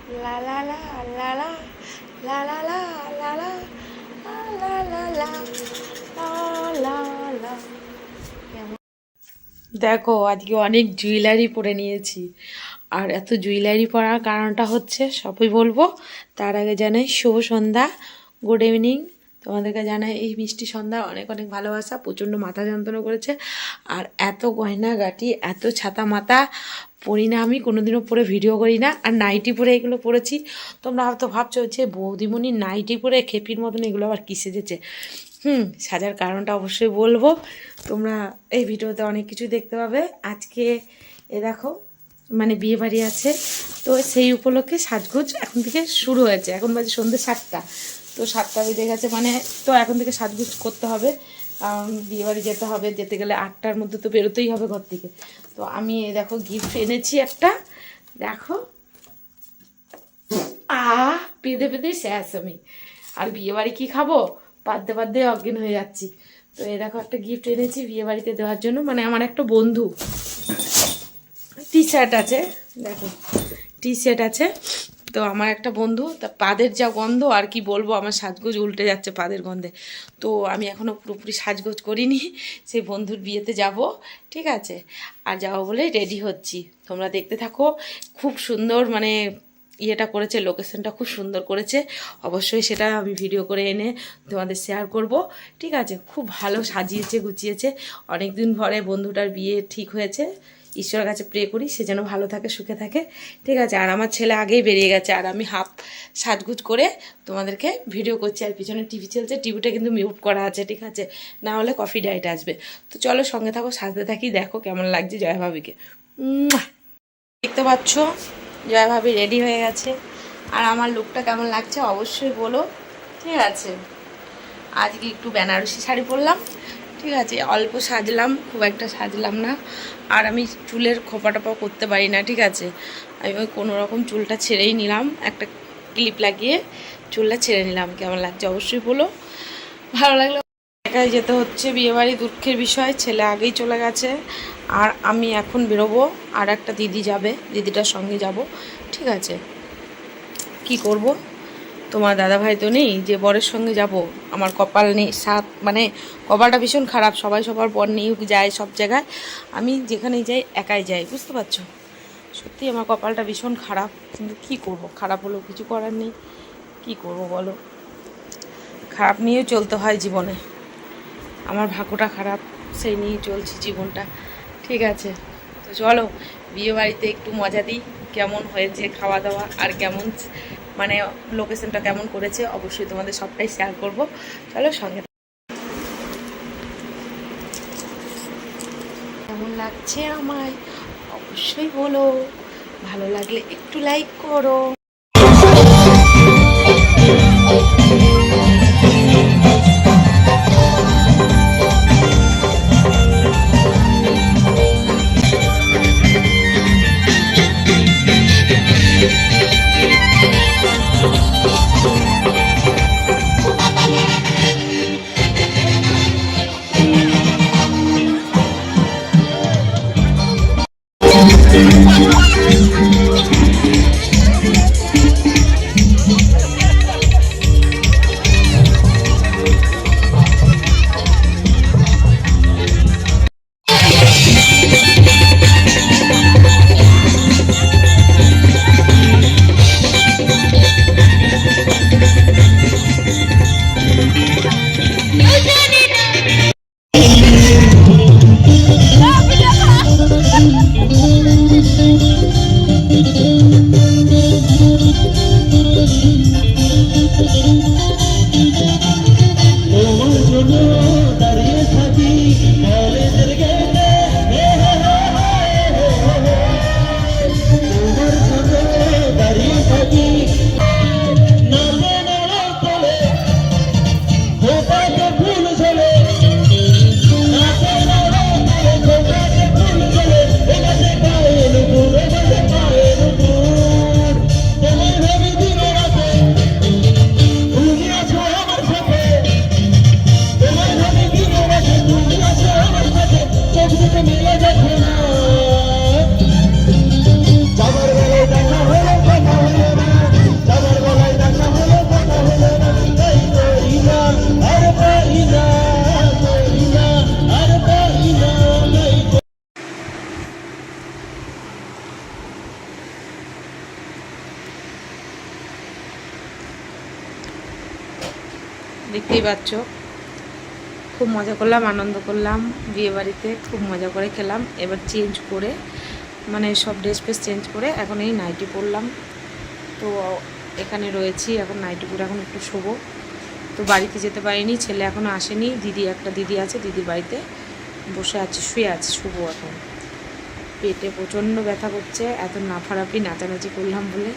লা লা লা লা লা লা লা লা লা লা লা লা লা লা লা। দেখো আজকে অনেক জুয়েলারি পরে নিয়েছি, আর এত জুয়েলারি পরার কারণটা হচ্ছে সবই বলবো। তার আগে জানাই শুভ সন্ধ্যা, গুড ইভিনিং। তোমাদেরকে জানাই এই মিষ্টি সন্ধ্যা অনেক অনেক ভালোবাসা। প্রচণ্ড মাথা যন্ত্রণা করেছে, আর এত গয়না গাটি, এত ছাতা মাথা পরি না আমি, কোনোদিনও পরে ভিডিও করি না। আর নাইটি পরে এগুলো পরেছি। তোমরা হয়তো ভাবছো যে বৌদিমণি নাইটি পরে খেপির মতন এগুলো আবার কী সেজেছে। সাজার কারণটা অবশ্যই বলবো। তোমরা এই ভিডিওতে অনেক কিছু দেখতে পাবে। আজকে এ দেখো মানে বিয়ে বাড়ি আছে, তো সেই উপলক্ষে সাজগোজ এখন থেকে শুরু হয়েছে। এখন বাজে সন্ধ্যে 7টা, তো 7টা বেজে গেছে, মানে তো এখন থেকে সাজগোজ করতে হবে, কারণ বিয়ে বাড়ি যেতে হবে। যেতে গেলে 8টার মধ্যে তো বেরোতেই হবে ঘর থেকে। তো আমি এই দেখো গিফট এনেছি একটা, দেখো পেঁদে পেঁদে শেষ আমি। আর বিয়ে বাড়ি কী খাবো, পাদ্দে পাদ্দে অজ্ঞান হয়ে যাচ্ছি। তো এই দেখো একটা গিফট এনেছি বিয়ে বাড়িতে দেওয়ার জন্য, মানে আমার একটা বন্ধু। টি শার্ট আছে, দেখো টি শার্ট আছে। তো আমার একটা বন্ধু, তা পাদের যা গন্ধ আর কি বলবো, আমার সাজগোজ উল্টে যাচ্ছে পাদের গন্ধে। তো আমি এখনও পুরোপুরি সাজগোজ করিনি, সেই বন্ধুর বিয়েতে যাব, ঠিক আছে। আর যাবো বলে রেডি হচ্ছি, তোমরা দেখতে থাকো। খুব সুন্দর মানে ইয়েটা করেছে, লোকেশনটা খুব সুন্দর করেছে। অবশ্যই সেটা আমি ভিডিও করে এনে তোমাদের শেয়ার করব, ঠিক আছে। খুব ভালো সাজিয়েছে গুছিয়েছে। অনেক দিন পরে বন্ধুটার বিয়ে ঠিক হয়েছে। ঈশ্বরের কাছে প্রে করি সে যেন ভালো থাকে, সুখে থাকে, ঠিক আছে। আর আমার ছেলে আগেই বেরিয়ে গেছে, আর আমি হাফ সাজগুজ করে তোমাদেরকে ভিডিও করছি। আর পিছনে টিভি চলছে, টিভিটা কিন্তু মিউট করা আছে, ঠিক আছে, না হলে কফি ডাইট আসবে। তো চলো সঙ্গে থাকো, সাজতে থাকি, দেখো কেমন লাগছে জয়া ভাবিকে। দেখতে পাচ্ছ জয়া ভাবি রেডি হয়ে গেছে, আর আমার লুকটা কেমন লাগছে অবশ্যই বলো, ঠিক আছে। আজকে একটু বেনারসি শাড়ি পরলাম, ঠিক আছে। অল্প সাজলাম, খুব একটা সাজলাম না। আর আমি চুলের খোপা টোপা করতে পারি না, ঠিক আছে। আমি ওই কোনো রকম চুলটা ছেড়েই নিলাম, একটা ক্লিপ লাগিয়ে চুলটা ছেড়ে নিলাম। কেমন লাগছে অবশ্যই বলো, ভালো লাগলো। একাই যেতে হচ্ছে বিয়েবাড়ি, দুঃখের বিষয়। ছেলে আগেই চলে গেছে, আর আমি এখন বেরোবো। আর একটা দিদি যাবে, দিদিটার সঙ্গে যাব, ঠিক আছে। কি করব, তোমার দাদাভাই তো নেই যে বরের সঙ্গে যাব। আমার কপাল নেই, সাত মানে কপালটা ভীষণ খারাপ। সবাই সবার বর নিয়ে যায় সব জায়গায়, আমি যেখানেই যাই একাই যাই, বুঝতে পারছো। সত্যি আমার কপালটা ভীষণ খারাপ, কিন্তু কী করব, খারাপ হলেও কিছু করার নেই। কি করব বলো, খারাপ নিয়েও চলতে হয় জীবনে। আমার ভাগ্যটা খারাপ, সেই নিয়েই চলছি জীবনটা, ঠিক আছে। তো চলো বিয়ে বাড়িতে একটু মজা দিই, কেমন হয়েছে খাওয়া দাওয়া, আর কেমন মানে লোকেশনটা কেমন করেছে অবশ্যই তোমাদের সবটাই শেয়ার করব। চলো সঙ্গে। কেমন লাগছে আমায় অবশ্যই বলো, ভালো লাগলে একটু লাইক করো। দেখতেই পাচ্ছ। খুব মজা করলাম, আনন্দ করলাম বিয়েবাড়িতে, খুব মজা করে খেলাম। এবার চেঞ্জ করে মানে সব ড্রেস ফ্রেস চেঞ্জ করে এখন এই নাইটি পরলাম। তো এখানে রয়েছি, এখন নাইটি পরে এখন একটু শোবো। তো বাড়িতে যেতে পারিনি, ছেলে এখনও আসেনি। একটা দিদি আছে, দিদির বাড়িতে বসে আছি, শুয়ে আছি, শুবো এখন। পেটে প্রচণ্ড ব্যথা করছে, এত নাফারাফি নাচানাচি করলাম বলে।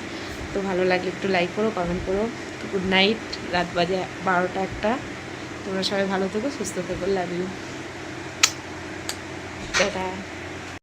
তো ভালো লাগলে একটু লাইক করো, কমেন্ট করো। তো গুড নাইট, রাত বাজে 12টা 1টা। তোমরা সবাই ভালো থেকো, সুস্থ থেকো, লাভ ইউ, টাটা।